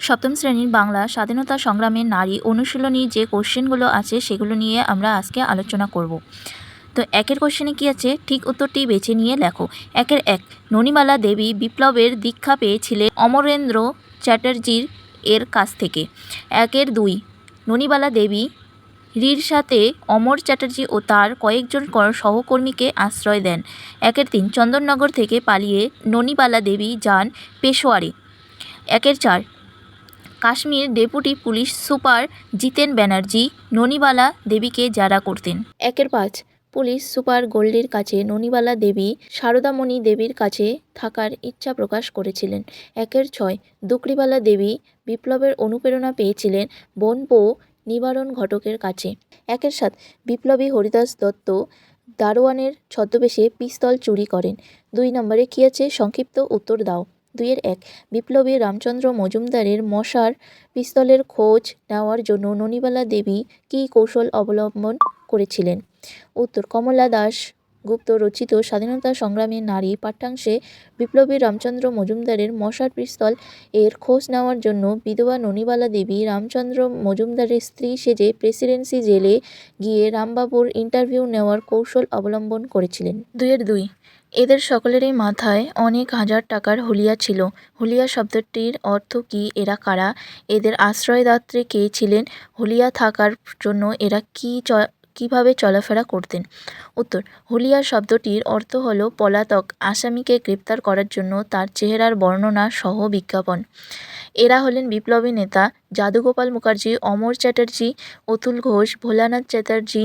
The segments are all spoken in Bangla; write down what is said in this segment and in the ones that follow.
সপ্তম শ্রেণীর বাংলা স্বাধীনতা সংগ্রামের নারী অনুশীলনী যে কোশ্চেনগুলো আছে সেগুলো নিয়ে আমরা আজকে আলোচনা করব। তো একের কোশ্চেনে কী আছে, ঠিক উত্তরটি বেছে নিয়ে লেখো। একের এক, ননীমালা দেবী বিপ্লবের দীক্ষা পেয়েছিলেন অমরেন্দ্র চ্যাটার্জির এর কাছ থেকে। একের দুই, ননীবালা দেবী রীর সাথে অমর চ্যাটার্জি ও তার কয়েকজন সহকর্মীকে আশ্রয় দেন। একের তিন, চন্দননগর থেকে পালিয়ে ননীবালা দেবী যান পেশোয়ারে। একের চার, কাশ্মীর ডেপুটি পুলিশ সুপার জিতেন ব্যানার্জি ননীবালা দেবীকে জেরা করতেন। একের পাঁচ, পুলিশ সুপার গোল্ডির কাছে ননীবালা দেবী সারদামণি দেবীর কাছে থাকার ইচ্ছা প্রকাশ করেছিলেন। একের ছয়, দুকড়িবালা দেবী বিপ্লবের অনুপ্রেরণা পেয়েছিলেন বনপো নিবারণ ঘটকের কাছে। একের সাত, বিপ্লবী হরিদাস দত্ত দারোয়ানের ছদ্মবেশে পিস্তল চুরি করেন। 2 নম্বরে কী আছে, সংক্ষিপ্ত উত্তর দাও। 2-এর 1, বিপ্লবী রামচন্দ্র মজুমদারের মশার পিস্তলের খোঁজ নেওয়ার জন্য ননীবালা দেবী কী কৌশল অবলম্বন করেছিলেন? উত্তর, কমলা দাস গুপ্ত রচিত স্বাধীনতা সংগ্রামের নারী পাঠ্যাংশে বিপ্লবী রামচন্দ্র মজুমদারের মশার পিস্তল এর খোঁজ নেওয়ার জন্য বিধবা ননীবালা দেবী রামচন্দ্র মজুমদারের স্ত্রী সেজে প্রেসিডেন্সি জেলে গিয়ে রামবাবুর ইন্টারভিউ নেওয়ার কৌশল অবলম্বন করেছিলেন। 2-এর 2, এদের সকলেরই মাথায় অনেক হাজার টাকার হুলিয়া ছিল। হুলিয়া শব্দটির অর্থ কী? এরা কারা? এদের আশ্রয়দাত্রী কে ছিলেন? হুলিয়া থাকার জন্য এরা কীভাবে চলাফেরা করতেন? উত্তর, হুলিয়া শব্দটির অর্থ হল পলাতক আসামিকে গ্রেপ্তার করার জন্য তার চেহারার বর্ণনা সহ বিজ্ঞাপন। এরা হলেন বিপ্লবী নেতা যাদুগোপাল মুখার্জি, অমর চ্যাটার্জি, অতুল ঘোষ, ভোলানাথ চ্যাটার্জি,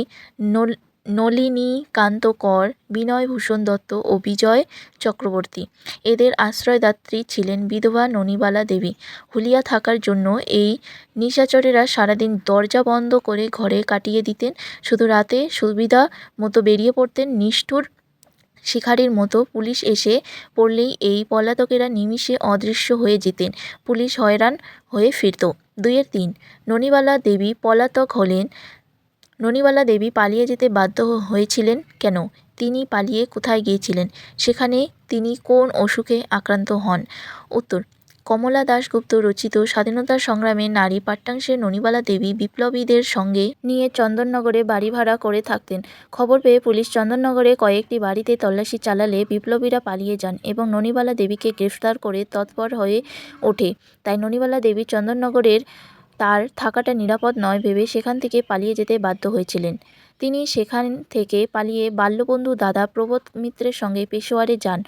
নলিনীকান্ত কর, বিনয়ভূষণ দত্ত ও বিজয় চক্রবর্তী। এদের আশ্রয়দাত্রী ছিলেন বিধবা ননীবালা দেবী। হুলিয়া থাকার জন্য এই নিশাচরেরা সারাদিন দরজা বন্ধ করে ঘরে কাটিয়ে দিতেন। শুধু রাতে সুবিধা মতো বেরিয়ে পড়তেন। নিষ্ঠুর শিকারীর মতো পুলিশ এসে পড়লেই এই পলাতকেরা নিমিষে অদৃশ্য হয়ে যেতেন। পুলিশ হয়রান হয়ে ফিরত। 2-এর 3, ননীবালা দেবী পলাতক হলেন। ননীবালা দেবী পালিয়ে যেতে বাধ্য হয়েছিলেন কেন? তিনি পালিয়ে কোথায় গিয়েছিলেন? সেখানে তিনি কোন অসুখে আক্রান্ত হন? উত্তর, কমলা দাশগুপ্ত রচিত স্বাধীনতা সংগ্রামের নারী পাঠ্যাংশে ননীবালা দেবী বিপ্লবীদের সঙ্গে নিয়ে চন্দননগরে বাড়ি ভাড়া করে থাকতেন। খবর পেয়ে পুলিশ চন্দননগরে কয়েকটি বাড়িতে তল্লাশি চালালে বিপ্লবীরা পালিয়ে যান এবং ননীবালা দেবীকে গ্রেফতার করে তৎপর হয়ে ওঠে। তাই ননীবালা দেবী চন্দননগরের তার থাকাটা নিরাপদ নয় ভেবে সেখান থেকে পালিয়ে যেতে বাধ্য হয়েছিলেন। তিনি সেখান থেকে পালিয়ে বাল্যবন্ধু দাদা প্রবোধ মিত্রের সঙ্গে পেশোয়ারে যান।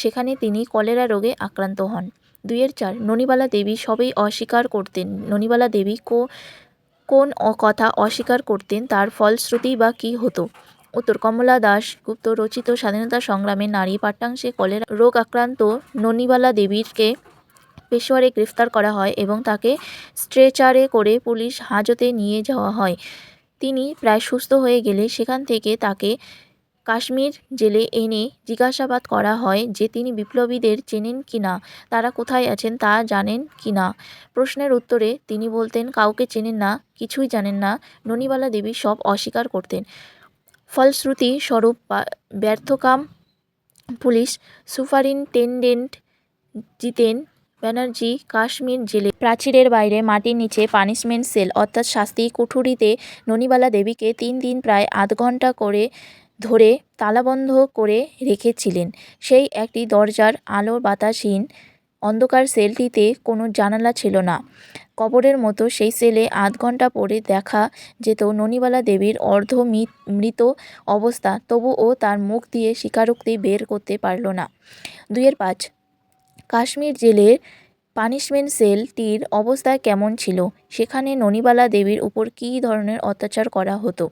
সেখানে তিনি কলেরা রোগে আক্রান্ত হন। 2-এর 4, ননীবালা দেবী সবই অস্বীকার করতেন। ননীবালা দেবী কোন কথা অস্বীকার করতেন? তার ফলশ্রুতি বা কী হতো? উত্তর, কমলা দাশগুপ্ত রচিত স্বাধীনতা সংগ্রামের নারী পাঠ্যাংশে কলেরা রোগ আক্রান্ত ননীবালা দেবীকে পেশোয়ারে গ্রেফতার করা হয় এবং তাকে স্ট্রেচারে করে পুলিশ হাজতে নিয়ে যাওয়া হয়। তিনি প্রায় সুস্থ হয়ে গেলে সেখান থেকে তাকে কাশ্মীর জেলে এনে জিজ্ঞাসাবাদ করা হয় যে তিনি বিপ্লবীদের চেনেন কি না, তারা কোথায় আছেন তা জানেন কি না। প্রশ্নের উত্তরে তিনি বলতেন কাউকে চেনেন না, কিছুই জানেন না। ননীবালা দেবী সব অস্বীকার করতেন। ফলশ্রুতি স্বরূপ ব্যর্থকাম পুলিশ সুপারিনটেনডেন্ট জিতেন ব্যানার্জি কাশ্মীর জেলে প্রাচীরের বাইরে মাটির নিচে পানিশমেন্ট সেল অর্থাৎ শাস্তি কুঠুরিতে ননীবালা দেবীকে 3 দিন প্রায় আধ ঘন্টা করে ধরে তালাবন্ধ করে রেখেছিলেন। সেই একটি দরজার আলো বাতাসহীন অন্ধকার সেলটিতে কোনো জানালা ছিল না। কবরের মতো সেই সেলে আধ ঘন্টা পরে দেখা যেত ননীবালা দেবীর মৃত অবস্থা, তবুও তার মুখ দিয়ে স্বীকারোক্তি বের করতে পারল না। 2-এর 5, কাশ্মীর জেলের পানিশমেন্ট সেলটির অবস্থা কেমন ছিল? সেখানে ননীবালা দেবীর উপর কী ধরনের অত্যাচার করা হতো?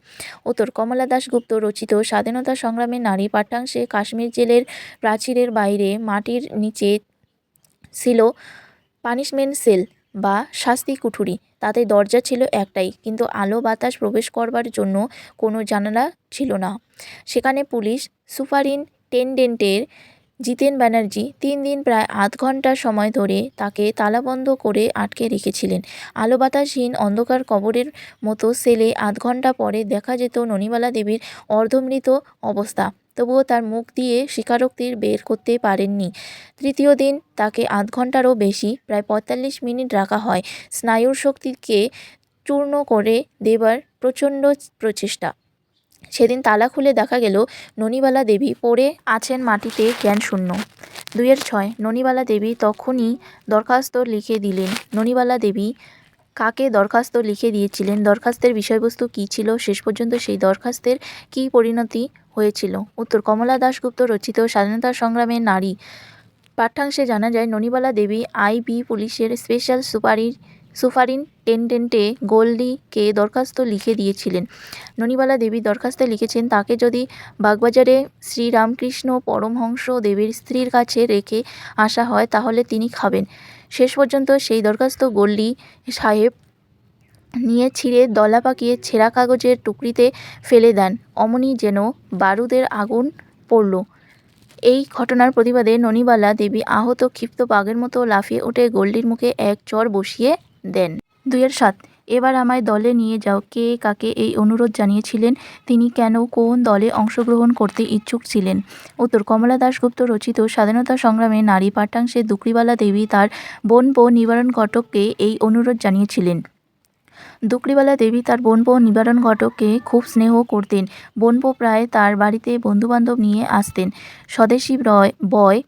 উত্তর, কমলা দাশগুপ্ত রচিত স্বাধীনতা সংগ্রামের নারী পাঠ্যাংশে কাশ্মীর জেলের প্রাচীরের বাইরে মাটির নিচে ছিল পানিশমেন্ট সেল বা শাস্তি কুঠুরি। তাতে দরজা ছিল একটাই, কিন্তু আলো বাতাস প্রবেশ করবার জন্য কোনো জানালা ছিল না। সেখানে পুলিশ সুপারিনটেনডেন্টের জিতেন ব্যানার্জি 3 দিন প্রায় আধ ঘন্টা সময় ধরে তাকে তালাবন্ধ করে আটকে রেখেছিলেন। আলো বাতাসহীন অন্ধকার কবরের মতো সেলে আধ ঘন্টা পরে দেখা যেত ননীবালা দেবীর অর্ধমৃত অবস্থা। তবুও তার মুখ দিয়ে স্বীকারোক্তি বের করতে পারেননি। তৃতীয় দিন তাকে আধ ঘন্টারও বেশি প্রায় ৪৫ মিনিট রাখা হয় স্নায়ুর শক্তিকে চূর্ণ করে দেবার প্রচণ্ড প্রচেষ্টা। সেদিন তালা খুলে দেখা গেল ননিবালা দেবী পড়ে আছেন মাটিতে জ্ঞানশূন্য। ২-৬ ননিবালা দেবী তখনই দরখাস্ত লিখে দিলেন। ননিবালা দেবী কাকে দরখাস্ত লিখে দিয়েছিলেন, দরখাস্তের বিষয়বস্তু কী ছিল, শেষ পর্যন্ত সেই দরখাস্তের কী পরিণতি হয়েছিল? উত্তর কমলা দাশগুপ্ত রচিত স্বাধীনতা সংগ্রামের নারী পাঠ্যাংশে জানা যায় ননিবালা দেবী আইবি পুলিশের স্পেশাল সুপারিনটেন্ডেন্টে গোল্ডিকে দরখাস্ত লিখে দিয়েছিলেন। ননিবালা দেবী দরখাস্তে লিখেছেন তাকে যদি বাগবাজারে শ্রীরামকৃষ্ণ পরমহংস দেবের স্ত্রীর কাছে রেখে আসা হয় তাহলে তিনি খাবেন। শেষ পর্যন্ত সেই দরখাস্ত গোল্ডি সাহেব নিয়ে ছিঁড়ে দলা পাকিয়ে ছেঁড়া কাগজের টুকরিতে ফেলে দেন। অমনি যেন বারুদের আগুন পড়ল। এই ঘটনার প্রতিবাদে ননিবালা দেবী আহত ক্ষিপ্ত বাঘের মতো লাফিয়ে উঠে গোল্ডির মুখে এক চড় বসিয়ে দেন। ২-৭ এবার আমায় দলে নিয়ে যাও। কে কাকে এই অনুরোধ জানিয়েছিলেন? তিনি কেন কোন দলে অংশগ্রহণ করতে ইচ্ছুক ছিলেন? উত্তর কমলা দাশগুপ্ত রচিত স্বাধীনতা সংগ্রামে নারী পাঠ্যাংশে দুকড়িবালা দেবী তার বোনপো নিবারণ ঘটককে এই অনুরোধ জানিয়েছিলেন। দুকড়িবালা দেবী তার বোনপো নিবারণ ঘটককে খুব স্নেহ করতেন। বোনপো প্রায় তার বাড়িতে বন্ধুবান্ধব নিয়ে আসতেন। স্বদেশী বয়,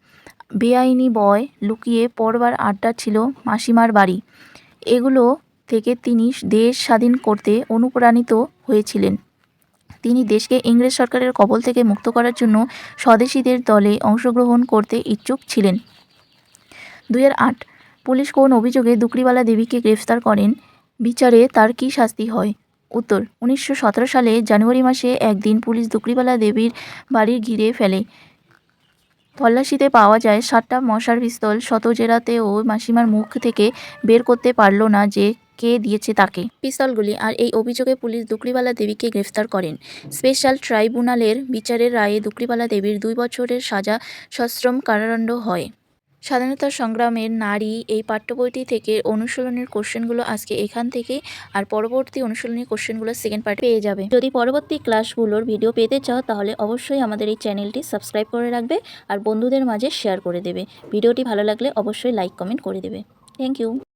বেআইনি বয়, লুকিয়ে পড়বার আড্ডা ছিল মাসিমার বাড়ি। এগুলো থেকে তিনি দেশ স্বাধীন করতে অনুপ্রাণিত হয়েছিলেন। তিনি দেশকে ইংরেজ সরকারের কবল থেকে মুক্ত করার জন্য স্বদেশীদের দলে অংশগ্রহণ করতে ইচ্ছুক ছিলেন। ২-৮ পুলিশ কোন অভিযোগে দুকড়িবালা দেবীকে গ্রেফতার করেন? বিচারে তার কী শাস্তি হয়? উত্তর ১৯১৭ সালে জানুয়ারি মাসে একদিন পুলিশ দুকড়িবালা দেবীর বাড়ি ঘিরে ফেলে। তল্লাশিতে পাওয়া যায় ৭টা মশার পিস্তল। শত জেরাতেও মাসিমার মুখ থেকে বের করতে পারল না যে কে দিয়েছে তাকে পিস্তলগুলি। আর এই অভিযোগে পুলিশ দুকড়িবালা দেবীকে গ্রেফতার করেন। স্পেশাল ট্রাইব্যুনালের বিচারের রায়ে দুকড়িবালা দেবীর ২ বছরের সাজা সশ্রম কারাদণ্ড হয়। স্বাধীনতা সংগ্রামের নারী এই পাঠ্যবইটি থেকে অনুশীলনের কোশ্চেনগুলো আজকে এখান থেকে, আর পরবর্তী অনুশীলনী কোশ্চেনগুলো সেকেন্ড পার্টে পেয়ে যাবে। যদি পরবর্তী ক্লাসগুলোর ভিডিও পেতে চাও তাহলে অবশ্যই আমাদের এই চ্যানেলটি সাবস্ক্রাইব করে রাখবে আর বন্ধুদের মাঝে শেয়ার করে দেবে। ভিডিওটি ভালো লাগলে অবশ্যই লাইক কমেন্ট করে দেবে। Thank you.